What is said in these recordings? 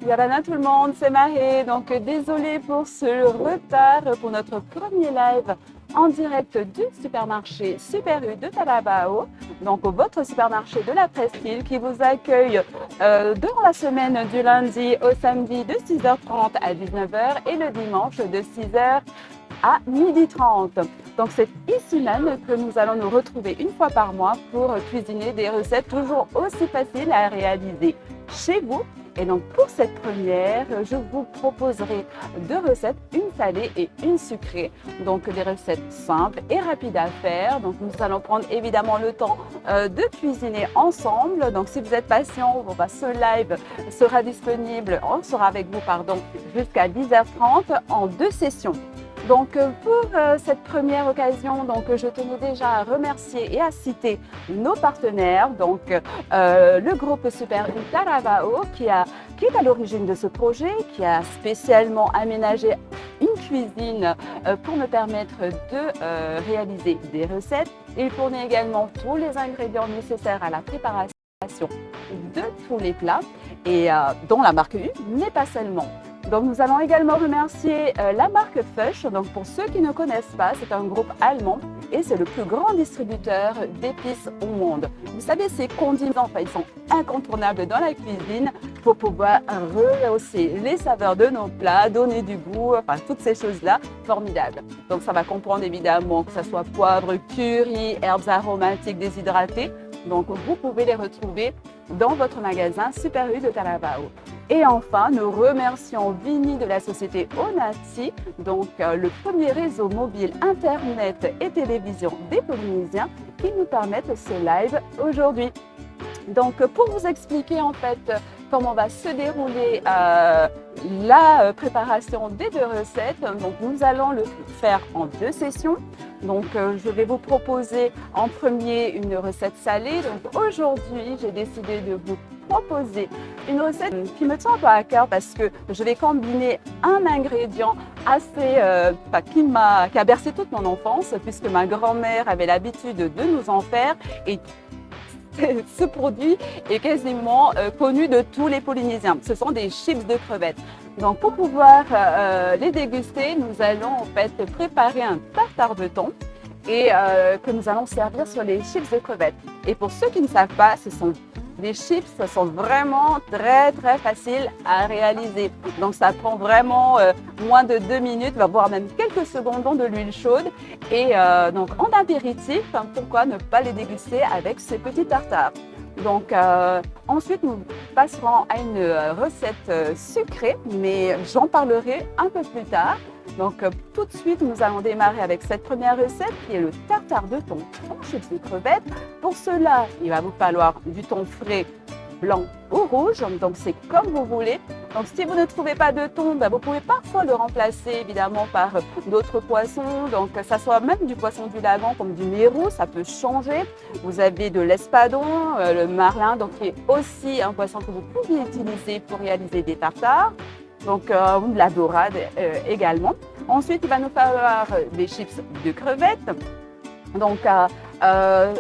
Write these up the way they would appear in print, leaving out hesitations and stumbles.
Yalana tout le monde, c'est Marie. Donc désolée pour ce retard pour notre premier live en direct du supermarché Super U de Talabao. Donc votre supermarché de la Presqu'île qui vous accueille durant la semaine du lundi au samedi de 6h30 à 19h et le dimanche de 6h à 12h30. Donc c'est ici même que nous allons nous retrouver une fois par mois pour cuisiner des recettes toujours aussi faciles à réaliser chez vous. Et donc pour cette première, je vous proposerai deux recettes, une salée et une sucrée. Donc des recettes simples et rapides à faire. Donc nous allons prendre évidemment le temps de cuisiner ensemble. Donc si vous êtes patient, ce live sera disponible, on sera avec vous jusqu'à 10h30 en 2 sessions. Donc pour cette première occasion, je tenais déjà à remercier et à citer nos partenaires, donc le groupe Super U Talabao qui est à l'origine de ce projet, qui a spécialement aménagé une cuisine pour me permettre de réaliser des recettes. Il fournit également tous les ingrédients nécessaires à la préparation de tous les plats et dont la marque U, mais pas seulement. Donc nous allons également remercier la marque Fush. Donc pour ceux qui ne connaissent pas, c'est un groupe allemand et c'est le plus grand distributeur d'épices au monde. Vous savez, ces condiments, ils sont incontournables dans la cuisine pour pouvoir rehausser les saveurs de nos plats, donner du goût, toutes ces choses-là, formidables. Donc ça va comprendre évidemment que ce soit poivre, curry, herbes aromatiques déshydratées. Donc vous pouvez les retrouver dans votre magasin Super U de Talabao. Et enfin, nous remercions Vini de la société Onati, donc le premier réseau mobile, internet et télévision des Polynésiens qui nous permettent ce live aujourd'hui. Donc pour vous expliquer en fait comment va se dérouler la préparation des deux recettes, donc nous allons le faire en 2 sessions. Donc je vais vous proposer en premier une recette salée. Donc aujourd'hui, j'ai décidé de vous proposer une recette qui me tient un peu à cœur parce que je vais combiner un ingrédient qui a bercé toute mon enfance puisque ma grand-mère avait l'habitude de nous en faire et ce produit est quasiment connu de tous les Polynésiens. Ce sont des chips de crevettes. Donc pour pouvoir les déguster, nous allons en fait préparer un tartare de thon et que nous allons servir sur les chips de crevettes. Et pour ceux qui ne savent pas, les chips sont vraiment très faciles à réaliser. Donc ça prend vraiment moins de 2 minutes, voire même quelques secondes dans de l'huile chaude. Et donc en apéritif, pourquoi ne pas les déguster avec ces petits tartares. Donc ensuite nous passerons à une recette sucrée, mais j'en parlerai un peu plus tard. Donc tout de suite nous allons démarrer avec cette première recette qui est le tartare de thon en chips de crevettes. Pour cela, il va vous falloir du thon frais, blanc ou rouge, donc c'est comme vous voulez. Donc si vous ne trouvez pas de thon, vous pouvez parfois le remplacer évidemment par d'autres poissons, donc ça soit même du poisson du lagon comme du mérou, ça peut changer. Vous avez de l'espadon, le marlin, donc qui est aussi un poisson que vous pouvez utiliser pour réaliser des tartares. Donc de la dorade également. Ensuite, il va nous falloir des chips de crevettes. Donc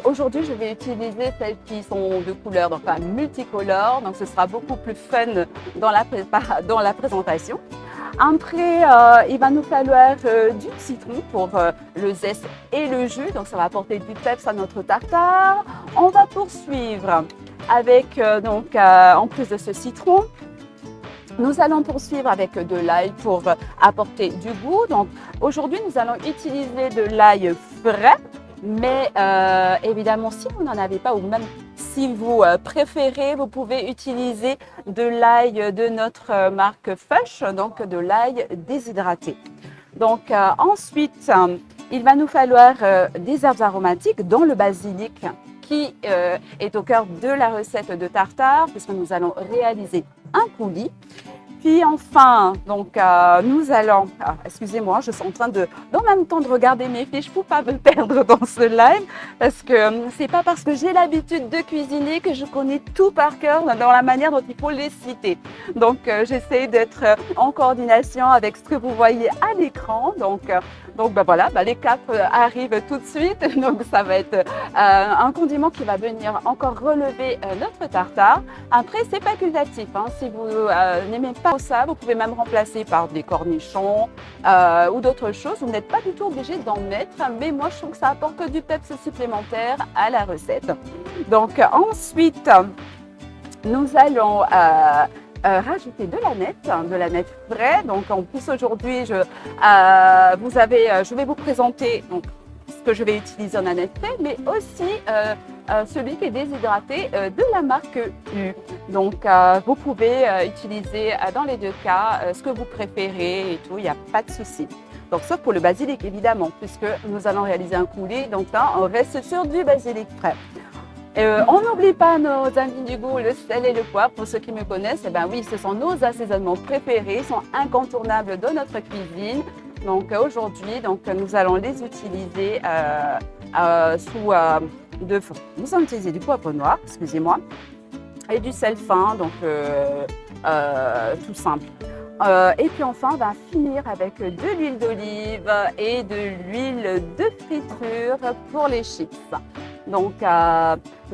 aujourd'hui, je vais utiliser celles qui sont de couleur multicolore. Donc ce sera beaucoup plus fun dans la présentation. Après, il va nous falloir du citron pour le zeste et le jus. Donc ça va apporter du peps à notre tartare. On va poursuivre avec en plus de ce citron, nous allons poursuivre avec de l'ail pour apporter du goût. Donc aujourd'hui, nous allons utiliser de l'ail frais, mais évidemment, si vous n'en avez pas ou même si vous préférez, vous pouvez utiliser de l'ail de notre marque Fush, donc de l'ail déshydraté. Donc ensuite, il va nous falloir des herbes aromatiques, dont le basilic qui est au cœur de la recette de tartare puisque nous allons réaliser un coulis. Puis enfin, nous allons, excusez-moi, je suis en train en même temps de regarder mes fiches pour ne pas me perdre dans ce live, parce que c'est pas parce que j'ai l'habitude de cuisiner que je connais tout par cœur dans la manière dont il faut les citer. Donc j'essaie d'être en coordination avec ce que vous voyez à l'écran. Donc Donc ben voilà, les capres arrivent tout de suite. Donc ça va être un condiment qui va venir encore relever notre tartare. Après, c'est facultatif. Hein. Si vous n'aimez pas ça, vous pouvez même remplacer par des cornichons ou d'autres choses. Vous n'êtes pas du tout obligé d'en mettre, mais moi je trouve que ça apporte du peps supplémentaire à la recette. Donc ensuite, nous allons rajouter de l'aneth frais. Donc en plus aujourd'hui, je vais vous présenter donc, ce que je vais utiliser en aneth frais, mais aussi celui qui est déshydraté de la marque U. Donc vous pouvez utiliser dans les deux cas ce que vous préférez et tout, il n'y a pas de souci. Donc sauf pour le basilic évidemment, puisque nous allons réaliser un coulis, donc là on reste sur du basilic frais. On n'oublie pas nos amis du goût, le sel et le poivre. Pour ceux qui me connaissent, eh ben oui, ce sont nos assaisonnements préférés, ils sont incontournables de notre cuisine. Donc aujourd'hui, nous allons les utiliser sous deux formes. Nous allons utiliser du poivre noir, excusez-moi, et du sel fin, donc tout simple. Et puis enfin, on va finir avec de l'huile d'olive et de l'huile de friture pour les chips. Donc,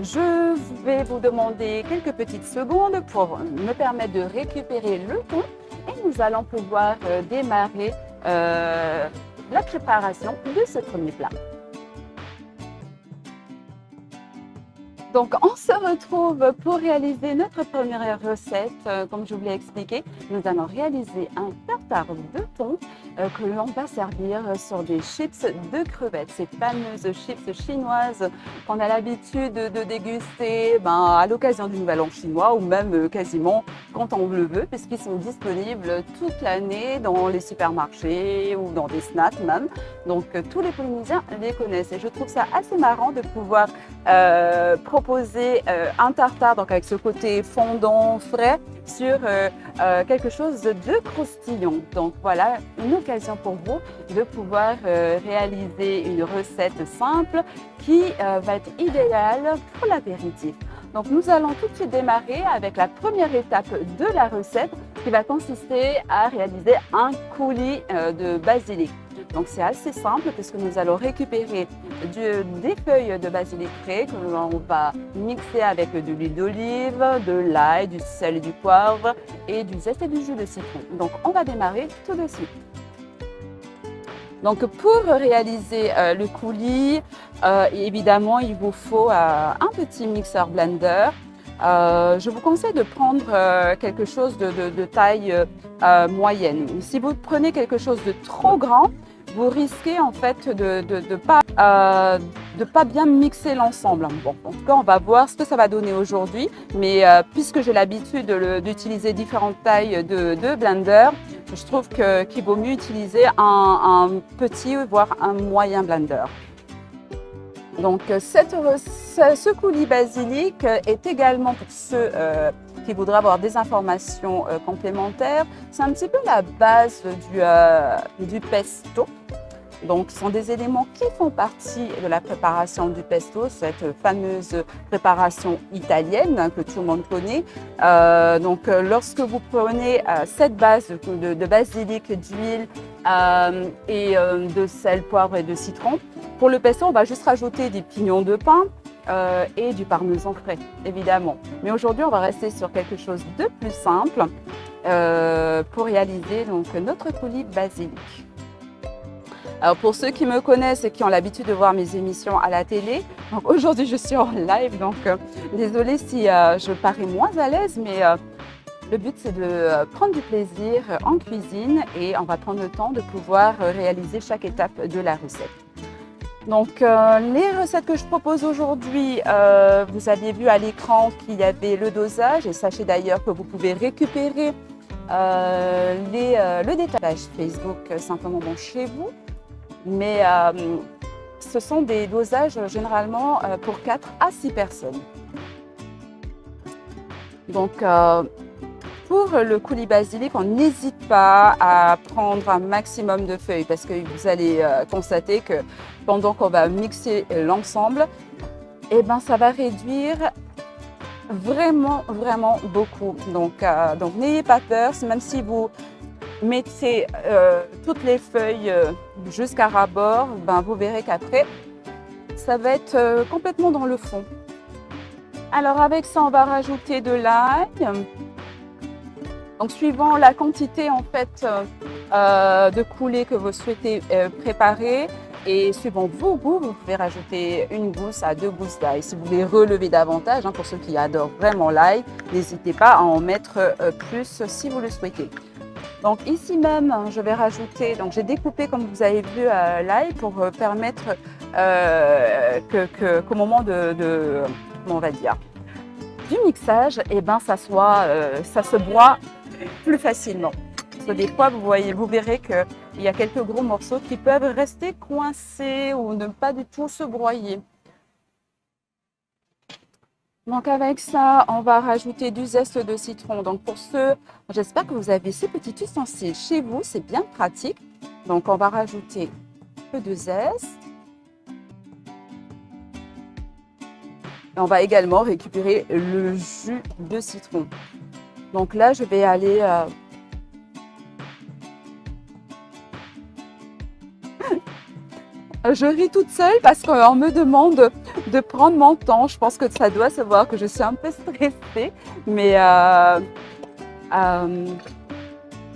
je vais vous demander quelques petites secondes pour me permettre de récupérer le thon et nous allons pouvoir démarrer la préparation de ce premier plat. Donc, on se retrouve pour réaliser notre première recette. Comme je vous l'ai expliqué, nous allons réaliser un tartare de thon que l'on va servir sur des chips de crevettes. Ces fameuses chips chinoises qu'on a l'habitude de déguster à l'occasion du Nouvel An chinois ou même quasiment quand on le veut, puisqu'ils sont disponibles toute l'année dans les supermarchés ou dans des snacks même. Donc, tous les Polynésiens les connaissent et je trouve ça assez marrant de pouvoir proposer un tartare donc avec ce côté fondant, frais sur quelque chose de croustillant. Donc voilà une occasion pour vous de pouvoir réaliser une recette simple qui va être idéale pour l'apéritif. Donc nous allons tout de suite démarrer avec la première étape de la recette qui va consister à réaliser un coulis de basilic. Donc c'est assez simple puisque nous allons récupérer des feuilles de basilic frais que l'on va mixer avec de l'huile d'olive, de l'ail, du sel et du poivre et du zeste et du jus de citron. Donc on va démarrer tout de suite. Donc pour réaliser le coulis, évidemment il vous faut un petit mixeur blender. Je vous conseille de prendre quelque chose de taille moyenne. Si vous prenez quelque chose de trop grand, vous risquez en fait de pas bien mixer l'ensemble. Bon, en tout cas, on va voir ce que ça va donner aujourd'hui. Mais puisque j'ai l'habitude d'utiliser différentes tailles de blender, je trouve qu'il vaut mieux utiliser un petit, voire un moyen blender. Donc, ce coulis basilic est également pour ceux qui voudraient avoir des informations complémentaires. C'est un petit peu la base du pesto. Donc, ce sont des éléments qui font partie de la préparation du pesto, cette fameuse préparation italienne que tout le monde connaît. Lorsque vous prenez cette base de basilic, d'huile et de sel, poivre et de citron, pour le pesto, on va juste rajouter des pignons de pain et du parmesan frais, évidemment. Mais aujourd'hui, on va rester sur quelque chose de plus simple pour réaliser donc, notre coulis basilic. Alors pour ceux qui me connaissent et qui ont l'habitude de voir mes émissions à la télé, donc aujourd'hui je suis en live, donc désolée si je parais moins à l'aise, mais le but c'est de prendre du plaisir en cuisine et on va prendre le temps de pouvoir réaliser chaque étape de la recette. Donc les recettes que je propose aujourd'hui, vous aviez vu à l'écran qu'il y avait le dosage et sachez d'ailleurs que vous pouvez récupérer le détaillage Facebook simplement chez vous. Mais ce sont des dosages généralement pour 4 à 6 personnes. Donc pour le coulis basilic, on n'hésite pas à prendre un maximum de feuilles parce que vous allez constater que pendant qu'on va mixer l'ensemble, ça va réduire vraiment beaucoup. Donc n'ayez pas peur, même si vous mettez toutes les feuilles jusqu'à ras-bord, ben, vous verrez qu'après, ça va être complètement dans le fond. Alors avec ça, on va rajouter de l'ail. Donc suivant la quantité en fait de coulée que vous souhaitez préparer et suivant vos goûts, vous pouvez rajouter 1 gousse à 2 gousses d'ail. Si vous voulez relever davantage, hein, pour ceux qui adorent vraiment l'ail, n'hésitez pas à en mettre plus si vous le souhaitez. Donc ici même, je vais rajouter, donc j'ai découpé comme vous avez vu l'ail pour permettre qu'au moment comment on va dire, du mixage, eh ben, ça se broie plus facilement. Parce que des fois, vous verrez qu'il y a quelques gros morceaux qui peuvent rester coincés ou ne pas du tout se broyer. Donc avec ça, on va rajouter du zeste de citron. Donc pour ceux, j'espère que vous avez ces petits ustensiles chez vous, c'est bien pratique. Donc on va rajouter un peu de zeste. Et on va également récupérer le jus de citron. Donc là, je vais aller je ris toute seule parce qu'on me demande de prendre mon temps. Je pense que ça doit se voir que je suis un peu stressée, mais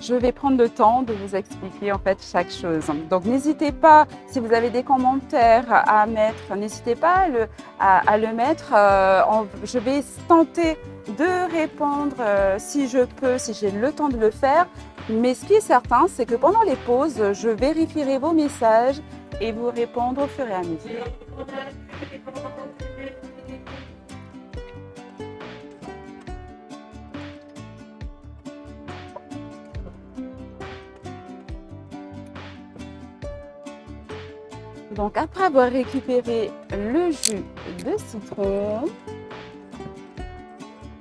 je vais prendre le temps de vous expliquer en fait chaque chose. Donc n'hésitez pas, si vous avez des commentaires à mettre, n'hésitez pas à le mettre. Je vais tenter de répondre si je peux, si j'ai le temps de le faire. Mais ce qui est certain, c'est que pendant les pauses, je vérifierai vos messages et vous répondre au fur et à mesure. Donc après avoir récupéré le jus de citron,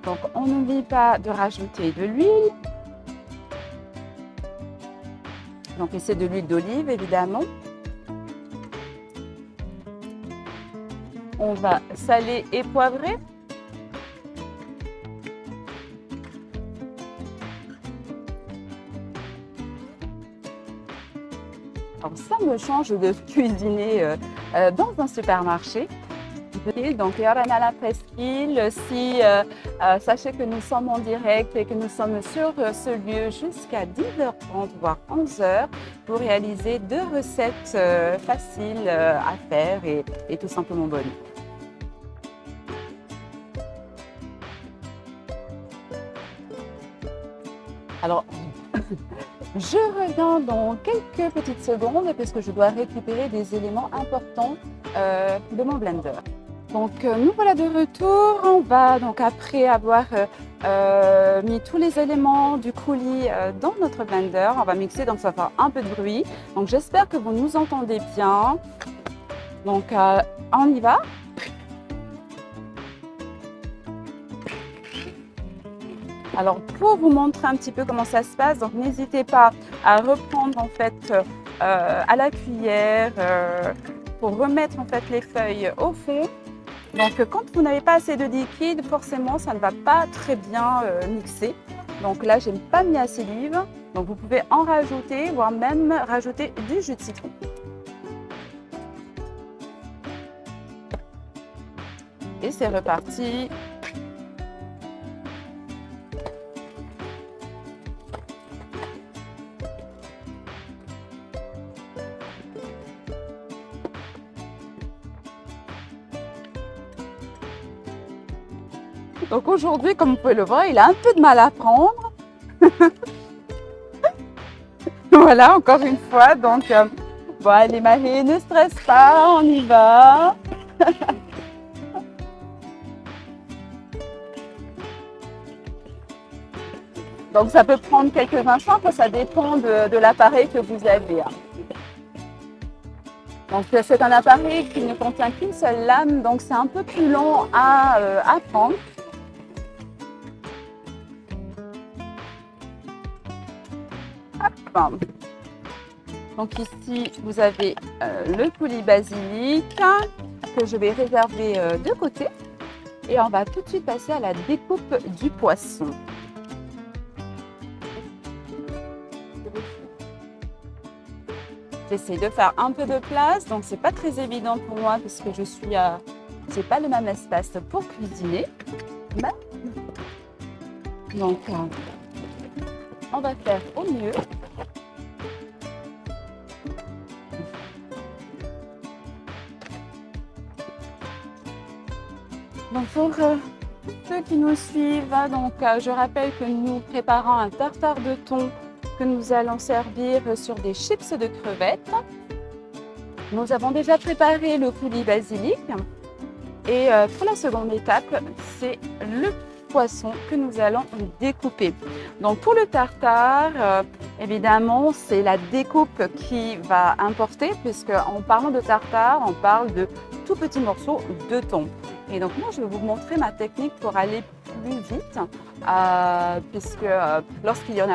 donc on n'oublie pas de rajouter de l'huile. Donc c'est de l'huile d'olive évidemment. On va saler et poivrer. Alors ça me change de cuisiner dans un supermarché. Donc Yorana la Presqu'île, sachez que nous sommes en direct et que nous sommes sur ce lieu jusqu'à 10h30 voire 11h pour réaliser 2 recettes faciles à faire et tout simplement bonnes. Alors, je reviens dans quelques petites secondes puisque je dois récupérer des éléments importants de mon blender. Donc nous voilà de retour. On va donc après avoir mis tous les éléments du coulis dans notre blender, on va mixer, donc ça va faire un peu de bruit. Donc j'espère que vous nous entendez bien. Donc on y va. Alors pour vous montrer un petit peu comment ça se passe, donc n'hésitez pas à reprendre en fait à la cuillère pour remettre en fait les feuilles au fond. Donc quand vous n'avez pas assez de liquide, forcément ça ne va pas très bien mixer. Donc là, je n'ai pas mis assez d'huile, donc vous pouvez en rajouter, voire même rajouter du jus de citron. Et c'est reparti. Donc aujourd'hui, comme vous pouvez le voir, il a un peu de mal à prendre. Voilà, encore une fois. Donc, bon, allez Marie, ne stresse pas, on y va. Donc ça peut prendre quelques instants, ça dépend de l'appareil que vous avez. Donc c'est un appareil qui ne contient qu'une seule lame, donc c'est un peu plus long à prendre. Hop. Donc ici vous avez le coulis basilic que je vais réserver de côté et on va tout de suite passer à la découpe du poisson. j'essaie de faire un peu de place, donc c'est pas très évident pour moi puisque j'ai pas le même espace pour cuisiner. Mais, donc, on va faire au mieux. Donc pour ceux qui nous suivent, donc, je rappelle que nous préparons un tartare de thon que nous allons servir sur des chips de crevettes. Nous avons déjà préparé le coulis basilic et pour la seconde étape, c'est le poisson que nous allons découper. Donc pour le tartare, évidemment, c'est la découpe qui va importer puisque en parlant de tartare, on parle de tout petits morceaux de thon. Et donc moi, je vais vous montrer ma technique pour aller plus vite, puisque quand il n'y en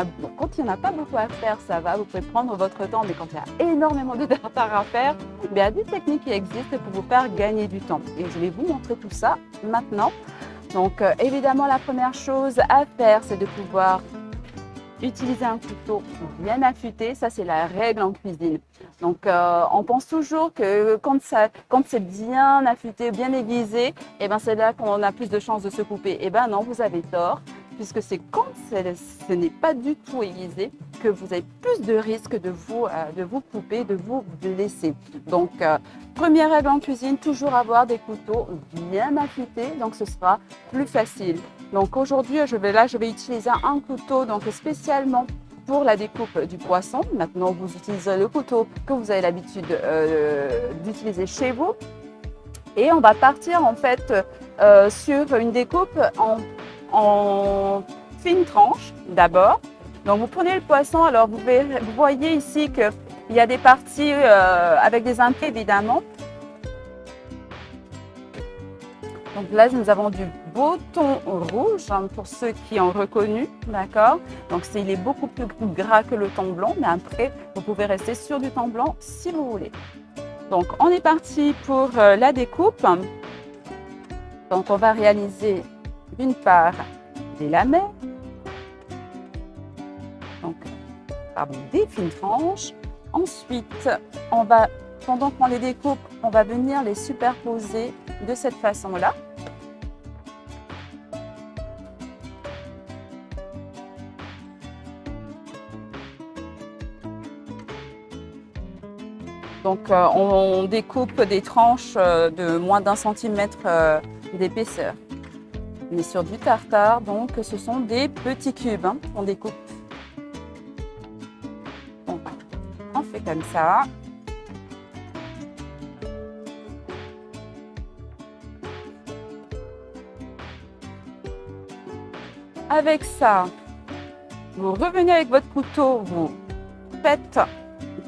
a pas beaucoup à faire, ça va, vous pouvez prendre votre temps, mais quand il y a énormément de tartare à faire, il y a des techniques qui existent pour vous faire gagner du temps. Et je vais vous montrer tout ça maintenant. Donc évidemment, la première chose à faire, c'est de pouvoir utiliser un couteau bien affûté. Ça, c'est la règle en cuisine. Donc, on pense toujours que quand c'est bien affûté, bien aiguisé, eh ben, c'est là qu'on a plus de chances de se couper. Eh ben non, vous avez tort, puisque c'est quand ce n'est pas du tout aiguisé que vous avez plus de risques de vous couper, de vous blesser. Donc, première règle en cuisine, toujours avoir des couteaux bien affûtés, donc ce sera plus facile. Donc aujourd'hui, je vais utiliser un couteau donc spécialement pour la découpe du poisson. Maintenant, vous utilisez le couteau que vous avez l'habitude d'utiliser chez vous. Et on va partir en fait sur une découpe en fines tranches d'abord. Donc vous prenez le poisson, alors vous voyez ici qu'il y a des parties avec des impies évidemment. Donc là, nous avons du beau thon rouge pour ceux qui ont reconnu, d'accord? Donc il est beaucoup plus gras que le thon blanc, mais après, vous pouvez rester sur du thon blanc si vous voulez. Donc on est parti pour la découpe. Donc on va réaliser d'une part des lamelles, donc des fines tranches. Ensuite, pendant qu'on les découpe, on va venir les superposer de cette façon-là. Donc, on découpe des tranches de moins d'1 centimètre d'épaisseur. Mais sur du tartare, donc, ce sont des petits cubes, hein, on découpe. Donc, on fait comme ça. Avec ça, vous revenez avec votre couteau, vous faites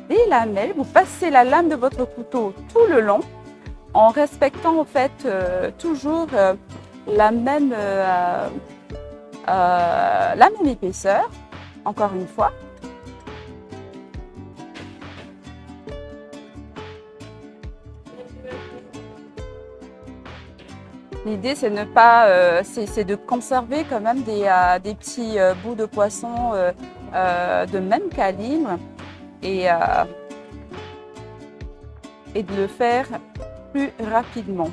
des lamelles, vous passez la lame de votre couteau tout le long en respectant en fait toujours la même épaisseur, encore une fois. L'idée, c'est de conserver quand même des petits bouts de poisson de même calibre et de le faire plus rapidement.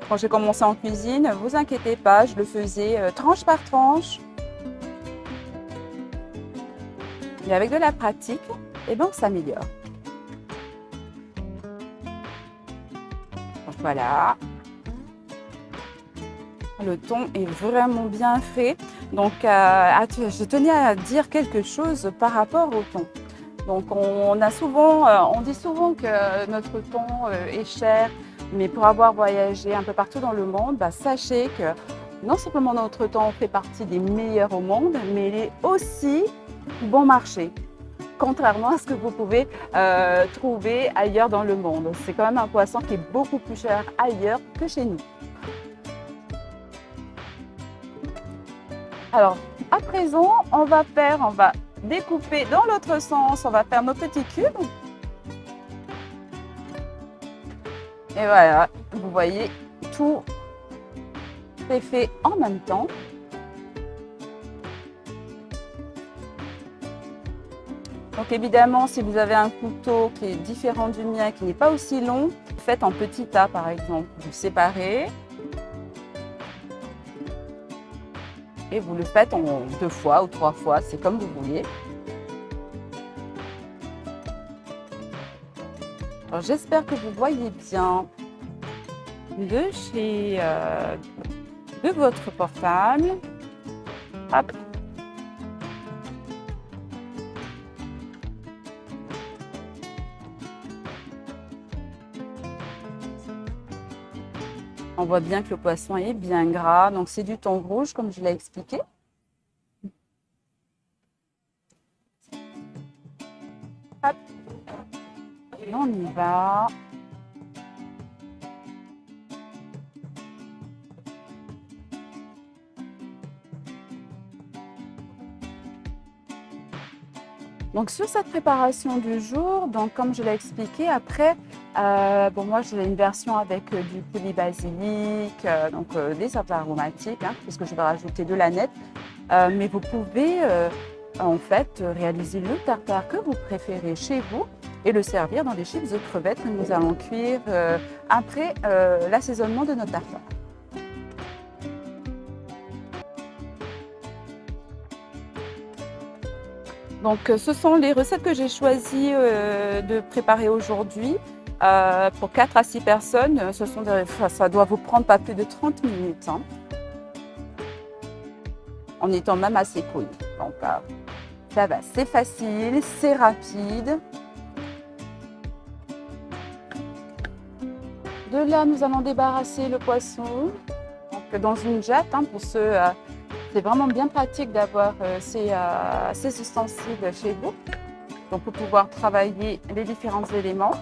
Quand j'ai commencé en cuisine, ne vous inquiétez pas, je le faisais tranche par tranche. Et avec de la pratique, eh ben, on s'améliore. Donc voilà. Le thon est vraiment bien fait. Donc, je tenais à dire quelque chose par rapport au thon. Donc, on dit souvent que notre thon est cher, mais pour avoir voyagé un peu partout dans le monde, sachez que non seulement notre thon fait partie des meilleurs au monde, mais il est aussi bon marché, contrairement à ce que vous pouvez trouver ailleurs dans le monde. C'est quand même un poisson qui est beaucoup plus cher ailleurs que chez nous. Alors, à présent, on va découper dans l'autre sens, on va faire nos petits cubes. Et voilà, vous voyez, tout est fait en même temps. Donc évidemment, si vous avez un couteau qui est différent du mien, qui n'est pas aussi long, faites en petits tas par exemple. Vous séparez et vous le faites en 2 fois ou 3 fois, c'est comme vous voulez. Alors j'espère que vous voyez bien de votre portable. Hop. On voit bien que le poisson est bien gras, donc c'est du thon rouge comme je l'ai expliqué. Hop. Et on y va. Donc sur cette préparation du jour, donc comme je l'ai expliqué, après, bon moi j'ai une version avec du coulis basilic, des herbes aromatiques, hein, puisque je vais rajouter de l'aneth. Mais vous pouvez en fait réaliser le tartare que vous préférez chez vous et le servir dans des chips de crevettes que nous allons cuire après l'assaisonnement de notre tartare. Donc, ce sont les recettes que j'ai choisi de préparer aujourd'hui. Pour 4 à 6 personnes, ça doit vous prendre pas plus de 30 minutes. Hein, en étant même assez poli. Donc, ça va, c'est facile, c'est rapide. De là, nous allons débarrasser le poisson donc, dans une jatte hein, pour ceux... c'est vraiment bien pratique d'avoir ces ustensiles chez vous, donc pour pouvoir travailler les différents éléments.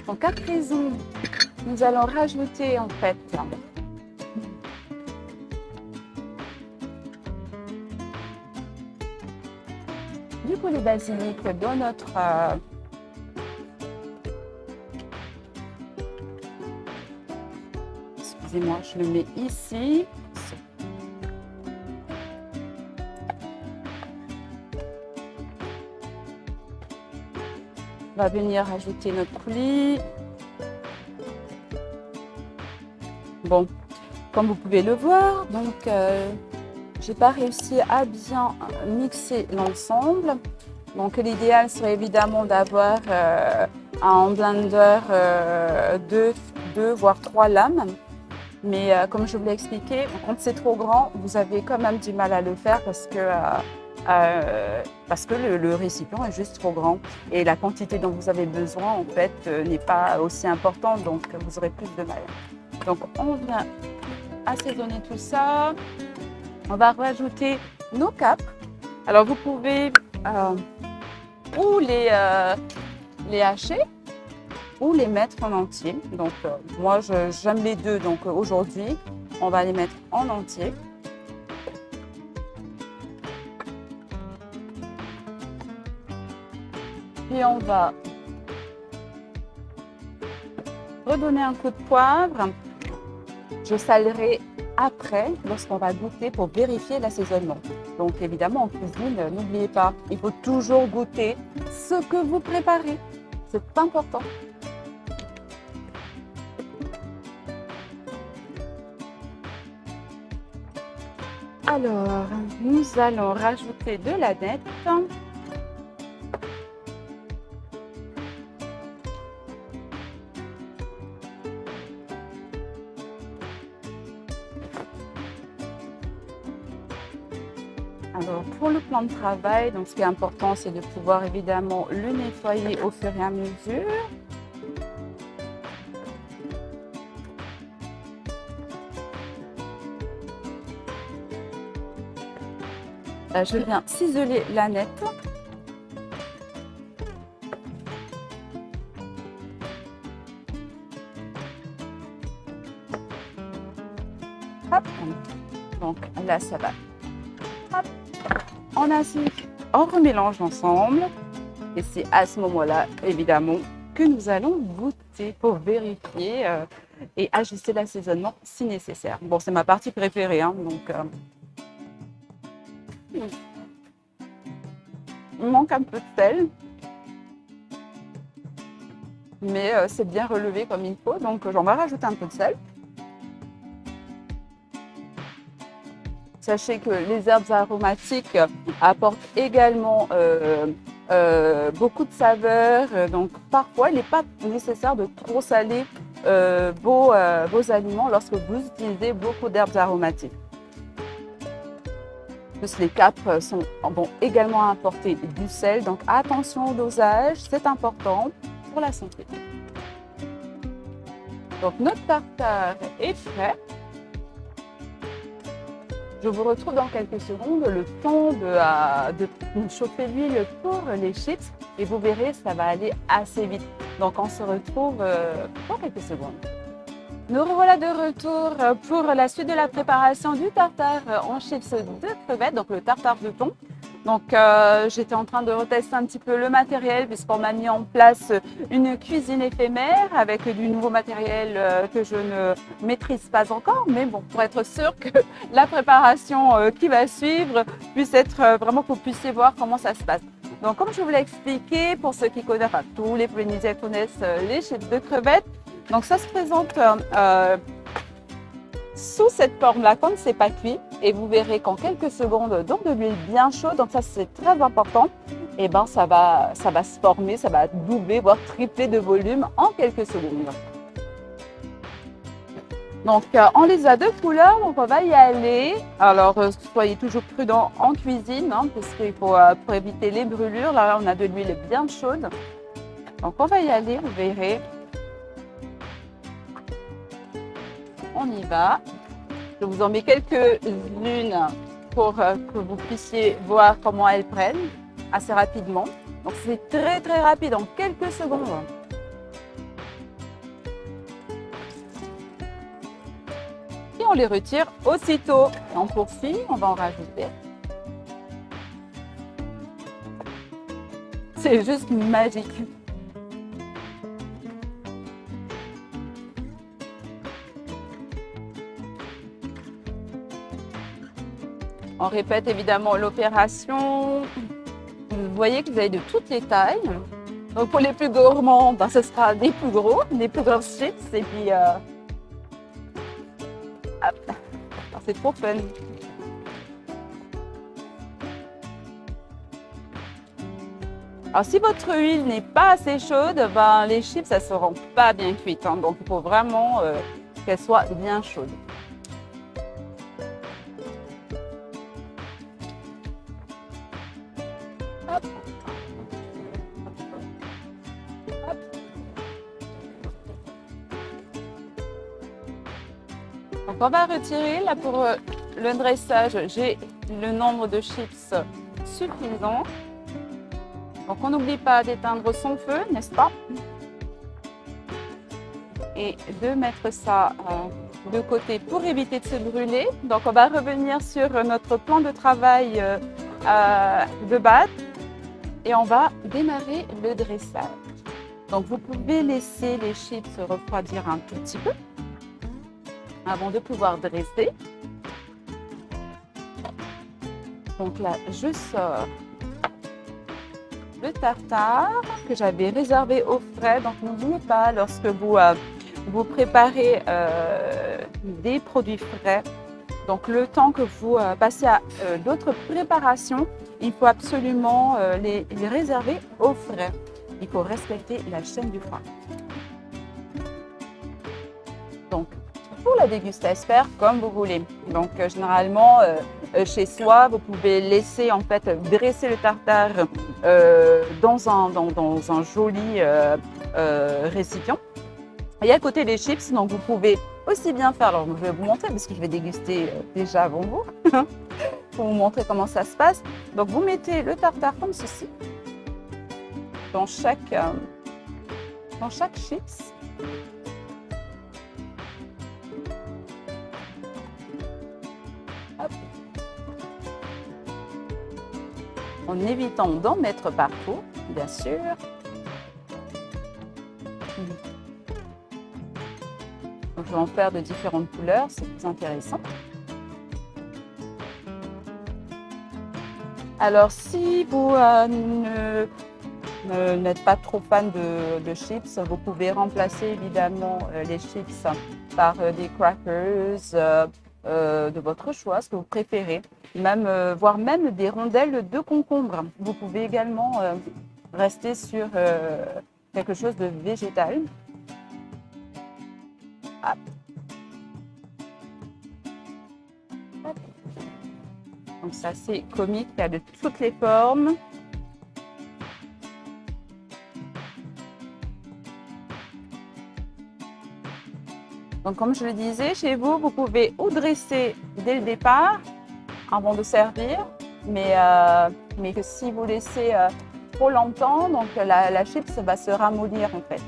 Donc à présent, nous allons rajouter en fait du coulis basilic dans notre excusez-moi, je le mets ici. On va venir ajouter notre coulis. Bon, comme vous pouvez le voir, donc j'ai pas réussi à bien mixer l'ensemble. Donc l'idéal serait évidemment d'avoir un blender 2 voire 3 lames. Mais comme je vous l'ai expliqué, quand c'est trop grand, vous avez quand même du mal à le faire parce que le récipient est juste trop grand et la quantité dont vous avez besoin en fait n'est pas aussi importante, donc vous aurez plus de mal. Donc on vient assaisonner tout ça. On va rajouter nos capres. Alors vous pouvez ou les hacher ou les mettre en entier. Donc moi j'aime les deux, donc aujourd'hui on va les mettre en entier. Puis on va redonner un coup de poivre. Je salerai après lorsqu'on va goûter pour vérifier l'assaisonnement. Donc évidemment en cuisine, n'oubliez pas, il faut toujours goûter ce que vous préparez. C'est important. Alors, nous allons rajouter de l'aneth. Alors, pour le plan de travail, donc ce qui est important, c'est de pouvoir évidemment le nettoyer au fur et à mesure. Là, je viens ciseler l'aneth. Hop. Donc là, ça va. Hop. On remélange ensemble Et c'est à ce moment-là, évidemment, que nous allons goûter pour vérifier et ajuster l'assaisonnement si nécessaire. Bon, c'est ma partie préférée, hein, donc il manque un peu de sel, mais c'est bien relevé comme il faut, donc j'en vais rajouter un peu de sel. Sachez que les herbes aromatiques apportent également beaucoup de saveurs, donc parfois il n'est pas nécessaire de trop saler vos aliments lorsque vous utilisez beaucoup d'herbes aromatiques. Plus les capres vont également apporter du sel, donc attention au dosage, c'est important pour la santé. Donc notre tartare est prêt. Je vous retrouve dans quelques secondes, le temps de chauffer l'huile pour les chips et vous verrez, ça va aller assez vite. Donc on se retrouve dans quelques secondes. Nous revoilà de retour pour la suite de la préparation du tartare en chips de crevettes, donc le tartare de thon. Donc j'étais en train de retester un petit peu le matériel puisqu'on m'a mis en place une cuisine éphémère avec du nouveau matériel que je ne maîtrise pas encore. Mais bon, pour être sûr que la préparation qui va suivre puisse être vraiment que vous puissiez voir comment ça se passe. Donc comme je vous l'ai expliqué, pour ceux qui connaissent, enfin tous les Polynésiens connaissent les chips de crevettes. Donc ça se présente sous cette forme-là quand ce n'est pas cuit et vous verrez qu'en quelques secondes dans de l'huile bien chaude, donc ça c'est très important, et ben ça va se former, ça va doubler voire tripler de volume en quelques secondes. Donc on les a de couleurs, donc on va y aller. Alors soyez toujours prudent en cuisine hein, parce qu'il faut pour éviter les brûlures. Là on a de l'huile bien chaude, donc on va y aller, vous verrez. On y va. Je vous en mets quelques-unes pour que vous puissiez voir comment elles prennent assez rapidement. Donc c'est très très rapide, en quelques secondes. Et on les retire aussitôt. On poursuit, on va en rajouter. C'est juste magique. On répète évidemment l'opération. Vous voyez que vous avez de toutes les tailles. Donc pour les plus gourmands, ben, ce sera des plus gros, des plus grosses chips. Et puis, c'est trop fun. Alors si votre huile n'est pas assez chaude, ben, les chips ne seront pas bien cuites. Hein. Donc il faut vraiment qu'elles soient bien chaudes. Hop. Hop. Donc on va retirer, là pour le dressage, j'ai le nombre de chips suffisant. Donc on n'oublie pas d'éteindre son feu, n'est-ce pas? Et de mettre ça de côté pour éviter de se brûler. Donc on va revenir sur notre plan de travail de base. Et on va démarrer le dressage. Donc vous pouvez laisser les chips se refroidir un tout petit peu avant de pouvoir dresser. Donc là, je sors le tartare que j'avais réservé au frais. Donc n'oubliez pas, lorsque vous préparez des produits frais, donc le temps que vous passez à d'autres préparations, il faut absolument les réserver au frais. Il faut respecter la chaîne du froid. Donc, pour la dégustation, faire comme vous voulez. Donc, généralement, chez soi, vous pouvez laisser en fait dresser le tartare dans un joli récipient. Et à côté des chips, donc vous pouvez aussi bien faire. Alors, je vais vous montrer parce que je vais déguster déjà avant vous. Pour vous montrer comment ça se passe. Donc vous mettez le tartare comme ceci dans chaque chips. Hop. En évitant d'en mettre partout. bien sûr. Donc, je vais en faire de différentes couleurs, c'est plus intéressant. Alors, si vous n'êtes pas trop fan de chips, vous pouvez remplacer évidemment les chips par des crackers de votre choix, ce que vous préférez, même, voire même des rondelles de concombre. Vous pouvez également rester sur quelque chose de végétal. Hop. Hop. Donc ça, c'est comique, il y a de toutes les formes. Donc comme je le disais, chez vous, vous pouvez ou dresser dès le départ avant de servir, mais que si vous laissez trop longtemps, donc la chips va se ramollir en fait.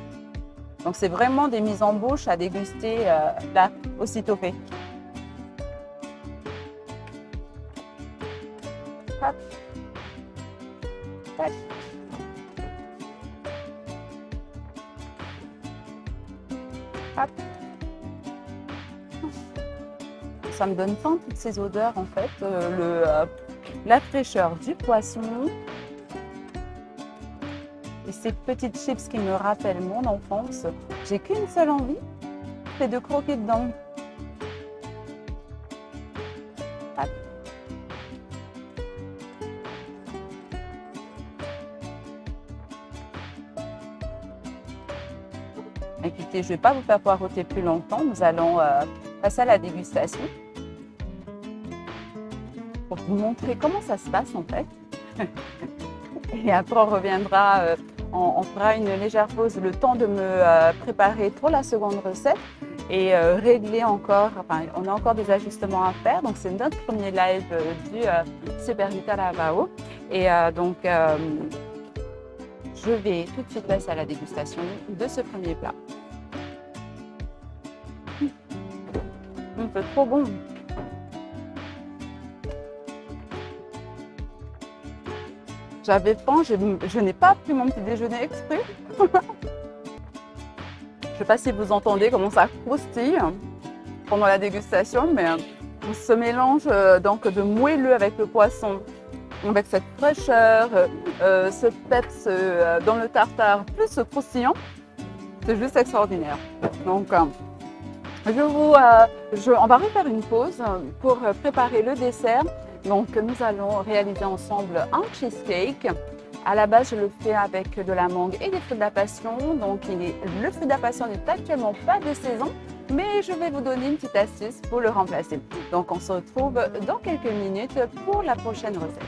Donc c'est vraiment des mises en bouche à déguster là, aussitôt fait. Hop. Hop. Hop. Ça me donne faim toutes ces odeurs en fait, la fraîcheur du poisson et ces petites chips qui me rappellent mon enfance. J'ai qu'une seule envie, c'est de croquer dedans. Hop. Écoutez, je ne vais pas vous faire poireauter plus longtemps, nous allons passer à la dégustation pour vous montrer comment ça se passe en fait. Et après on reviendra, on fera une légère pause, le temps de me préparer pour la seconde recette et régler encore, enfin on a encore des ajustements à faire, donc c'est notre premier live du Super Vita Lavao et donc je vais tout de suite passer à la dégustation de ce premier plat. C'est trop bon. J'avais faim, je n'ai pas pris mon petit déjeuner exprès. Je ne sais pas si vous entendez comment ça croustille pendant la dégustation, mais ce mélange donc de moelleux avec le poisson, avec cette fraîcheur, ce peps dans le tartare, plus ce croustillant, c'est juste extraordinaire. Donc, on va refaire une pause pour préparer le dessert. Donc, nous allons réaliser ensemble un cheesecake. À la base, je le fais avec de la mangue et des fruits de la passion. Donc, le fruit de la passion n'est actuellement pas de saison, mais je vais vous donner une petite astuce pour le remplacer. Donc, on se retrouve dans quelques minutes pour la prochaine recette.